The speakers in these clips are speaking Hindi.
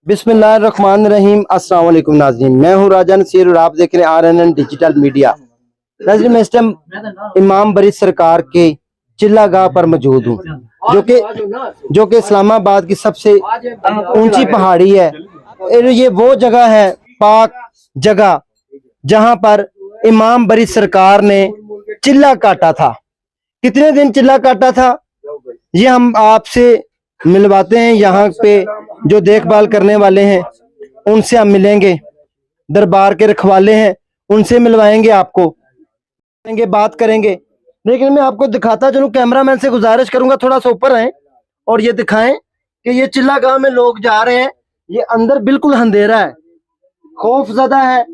बिस्मिल्लाहिर्रहमानिर्रहीम। अस्सलाम वालेकुम नाज़रीन, मैं हूँ राजा नसीर और आप देख रहे हैं RNN डिजिटल मीडिया। नाज़रीन, मैं इस टाइम इमाम बरी सरकार के चिल्ला गाह पर मौजूद हूँ, जो कि इस्लामाबाद की सबसे ऊंची पहाड़ी है। ये वो जगह है, पाक जगह, जहाँ पर इमाम बरी सरकार ने चिल्ला काटा था। कितने दिन चिल्ला काटा था ये हम आपसे मिलवाते हैं। यहाँ पे जो देखभाल करने वाले हैं उनसे हम मिलेंगे, दरबार के रखवाले हैं उनसे मिलवाएंगे, आपको बात करेंगे। लेकिन मैं आपको दिखाता चलूं, कैमरामैन से गुजारिश करूंगा थोड़ा सा ऊपर आए और ये दिखाएं कि ये चिल्ला गांव में लोग जा रहे हैं। ये अंदर बिल्कुल अंधेरा है, खौफजदा है,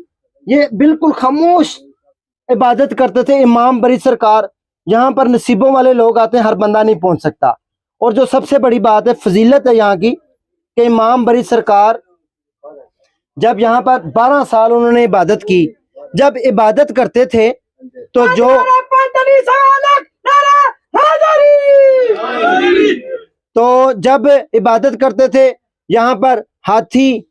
ये बिल्कुल खामोश इबादत करते थे इमाम बरी सरकार। यहाँ पर नसीबों वाले लोग आते हैं, हर बंदा नहीं पहुंच सकता। और जो सबसे बड़ी बात है, फजीलत है यहाँ की, कि इमाम बरी सरकार जब यहाँ पर 12 साल उन्होंने इबादत की, जब इबादत करते थे तो जब इबादत करते थे यहाँ पर हाथी,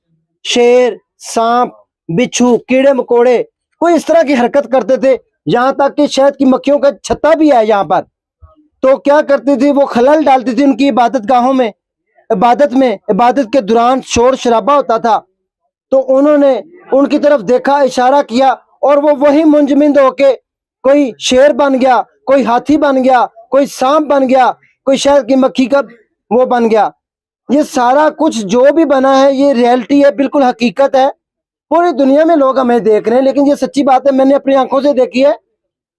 शेर, सांप, बिच्छू, कीड़े मकोड़े कोई इस तरह की हरकत करते थे। यहाँ तक कि शहद की मक्खियों का छत्ता भी है यहाँ पर। तो क्या करती थी, वो खलल डालती थी उनकी इबादत गाहों में। इबादत के दौरान शोर शराबा होता था, तो उन्होंने उनकी तरफ देखा, इशारा किया और वो वही मुंजमिंद होके कोई शेर बन गया, कोई हाथी बन गया, कोई सांप बन गया, कोई शहद की मक्खी का वो बन गया। ये सारा कुछ जो भी बना है ये रियलिटी है, बिल्कुल हकीकत है। पूरी दुनिया में लोग हमें देख रहे हैं, लेकिन ये सच्ची बात है, मैंने अपनी आंखों से देखी है।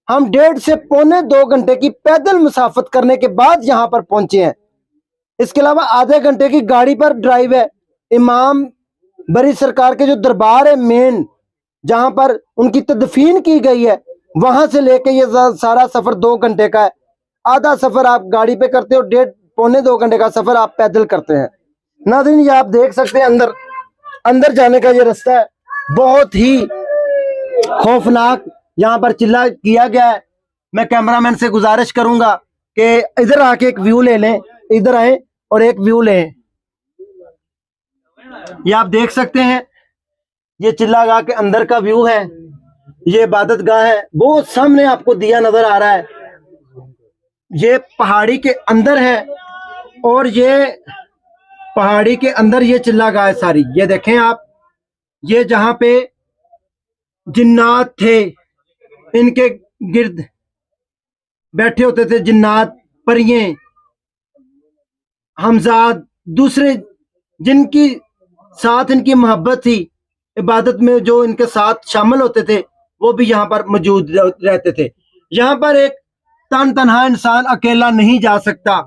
हम 1.5 से पौने 2 घंटे की पैदल मुसाफत करने के बाद यहाँ पर पहुंचे हैं। इसके अलावा आधे घंटे की गाड़ी पर ड्राइव है। इमाम बरी सरकार के जो दरबार है मेन, जहां पर उनकी तदफीन की गई है, वहां से लेके ये सारा सफर 2 घंटे का है। आधा सफर आप गाड़ी पे करते हो, 1.5 पौने 2 घंटे का सफर आप पैदल करते हैं। नाज़रीन, ये आप देख सकते हैं अंदर जाने का ये रास्ता है, बहुत ही खौफनाक यहाँ पर चिल्ला किया गया है। मैं कैमरामैन से गुजारिश करूंगा कि इधर आके एक व्यू ले लें, इधर आए और एक व्यू लें। ये आप देख सकते हैं, ये चिल्ला गाह के अंदर का व्यू है। ये इबादत गाह है, वो सामने आपको दिया नजर आ रहा है। ये पहाड़ी के अंदर है और ये पहाड़ी के अंदर ये चिल्ला गाह है सारी। ये देखें आप, ये जहां पे जिन्नात थे, इनके गिर्द बैठे होते थे जिन्नात, परियां, हमजाद, दूसरे जिनकी साथ इनकी मोहब्बत थी, इबादत में जो इनके साथ शामिल होते थे, वो भी यहाँ पर मौजूद रहते थे। यहाँ पर एक तन्हा इंसान अकेला नहीं जा सकता।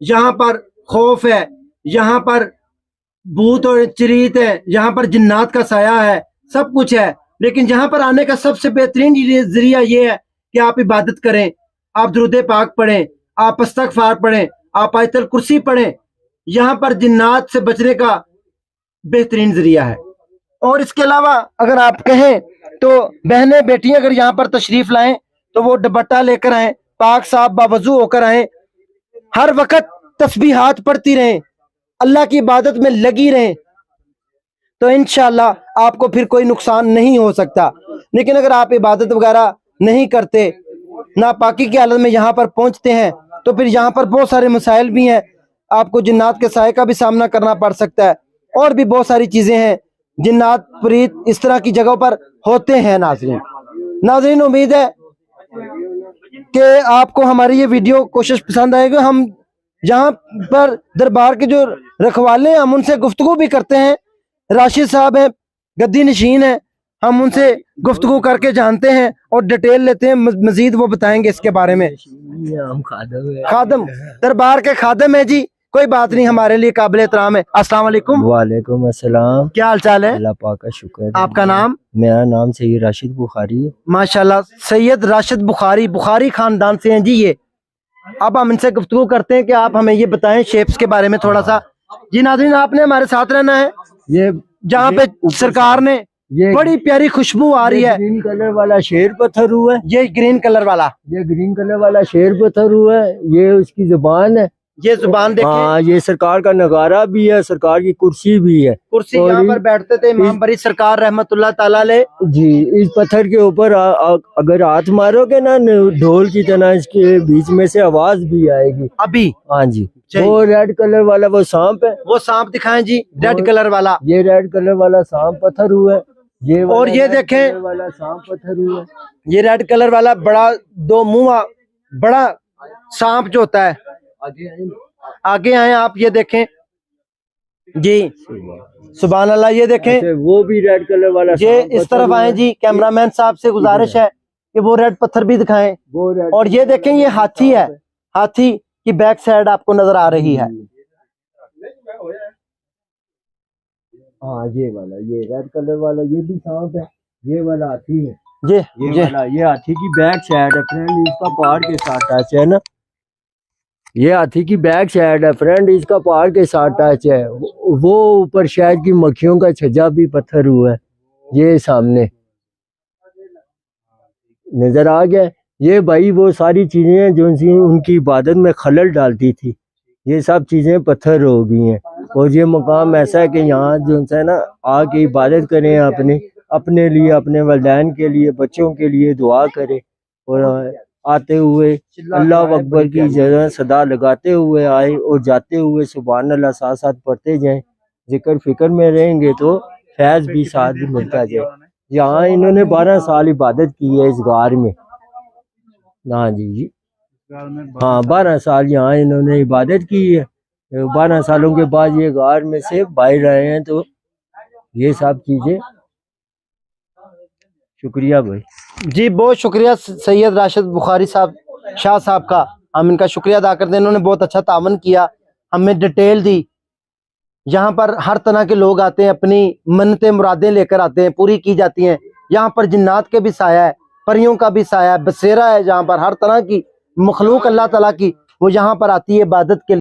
यहाँ पर खौफ है, यहाँ पर भूत और चिरीत है, यहाँ पर जिन्नात का साया है, सब कुछ है। लेकिन यहाँ पर आने का सबसे बेहतरीन जरिया ये है कि आप इबादत करें, आप दुरूद पाक पढ़ें, आप इस्तग़फ़ार पढ़ें, आप आयतुल कुर्सी पढ़ें। यहाँ पर जिन्नात से बचने का बेहतरीन जरिया है। और इसके अलावा अगर आप कहें तो बहनें बेटियां अगर यहाँ पर तशरीफ लाएं तो वो दुपट्टा लेकर आए, पाक साफ बावजू होकर आए, हर वक्त तस्बीहात पढ़ती रहें, अल्लाह की इबादत में लगी रहें, तो इंशाअल्लाह आपको फिर कोई नुकसान नहीं हो सकता। लेकिन अगर आप इबादत वगैरह नहीं करते, नापाकी की हालत में यहाँ पर पहुँचते हैं, तो फिर यहाँ पर बहुत सारे मसाइल भी हैं। आपको जिन्नात के साए का भी सामना करना पड़ सकता है और भी बहुत सारी चीजें हैं। जिन्नात प्रीत इस तरह की जगहों पर होते हैं। नाज़रीन, उम्मीद है कि आपको हमारी ये वीडियो कोशिश पसंद आएगी। हम यहाँ पर दरबार के जो रखवाले हैं, हम उनसे गुफ्तगू भी करते हैं। राशिद साहब हैं, गद्दी नशीन है, हम उनसे गुफ्तगू करके जानते हैं और डिटेल लेते हैं, मजीद वो बताएंगे इसके बारे में। खादम, दरबार के खादम है जी, कोई बात नहीं, हमारे लिए काबिल एहतराम है। अस्सलाम वालेकुम। वालेकुम अस्सलाम। क्या हाल चाल है? अल्लाह पाक का शुक्र है। आपका नाम? मेरा नाम सैयद राशिद बुखारी है। माशाल्लाह, सैयद राशिद बुखारी खानदान से हैं जी ये। अब हम इनसे गुफ्तगू करते हैं कि आप हमें ये बताएं शेप्स के बारे में थोड़ा सा। जी नाज़रीन, आपने हमारे साथ रहना है। ये जहाँ पे सरकार ने ये बड़ी प्यारी खुशबू आ रही है। ग्रीन कलर वाला शेर पत्थर हुआ है। ये ग्रीन कलर वाला शेर पत्थर हुआ है। ये उसकी जुबान है, ये जुबान देखें, हाँ, ये सरकार का नगारा भी है, सरकार की कुर्सी भी है। कुर्सी और यहाँ पर बैठते थे इमाम बरी सरकार रहमतुल्लाह ताला अलैह। जी, इस पत्थर के ऊपर अगर हाथ मारोगे ना ढोल की तरह, इसके बीच में से आवाज भी आएगी अभी। हाँ जी। जी। वो रेड कलर वाला वो सांप है, वो सांप दिखाएं जी, रेड कलर वाला। ये रेड कलर वाला सांप पत्थर हुआ है। ये और ये रेड देखें, कलर वाला सांप पत्थर हुआ है। ये रेड कलर वाला बड़ा दो मुंह बड़ा सांप जो होता है। आगे आए आप, ये देखें जी, सुभान अल्लाह। ये देखें, अच्छा, वो भी रेड कलर वाला ये सांप इस पत्थर तरफ हुआ आए है। जी, कैमरामैन साहब से गुजारिश है कि वो रेड पत्थर भी दिखाएं। वो रेड और ये देखें, ये हाथी है, हाथी की बैक साइड आपको नजर आ रही है। हाँ, ये वाला, ये रेड कलर वाला, ये भी सांप है। ये वाला हाथी है, ये वाला, ये हाथी की बैक साइड है फ्रेंड, इसका पहाड़ के साथ टच है ना। ये हाथी की बैक साइड है फ्रेंड, इसका पहाड़ के साथ टच है। वो ऊपर शायद की मक्खियों का छज्जा भी पत्थर हुआ है। ये सामने नजर आ गया। ये भाई वो सारी चीजें जो उनकी इबादत में खलल डालती थी, ये सब चीजें पत्थर हो गई हैं। और ये मकाम ऐसा है कि यहाँ जो है ना, आके इबादत करें, अपने लिए, अपने वलदैन के लिए, बच्चों के लिए दुआ करें। और आते हुए अल्लाह अकबर की जगह सदा लगाते हुए आए, और जाते हुए सुभान अल्लाह साथ साथ पढ़ते जाएं। जिक्र फिक्र में रहेंगे तो फैज भी साथ भी मिलता जाए। यहाँ इन्होंने 12 साल इबादत की है इस गार में। हाँ जी, हाँ, 12 साल यहाँ इन्होंने इबादत की है। 12 सालों के बाद ये गार में से बाहर आए हैं। तो ये सब चीजें, शुक्रिया भाई जी, बहुत शुक्रिया सैयद राशिद बुखारी साहब, शाह साहब का। हम इनका शुक्रिया अदा करते हैं, इन्होंने बहुत अच्छा तावन किया, हमें डिटेल दी। यहाँ पर हर तरह के लोग आते हैं, अपनी मन्नतें मुरादें लेकर आते हैं, पूरी की जाती हैं। यहाँ पर जिन्नात के भी साया है, परियों का भी साया है, बसेरा है। जहाँ पर हर तरह की मखलूक अल्लाह ताला की वो यहाँ पर आती है इबादत के लिए।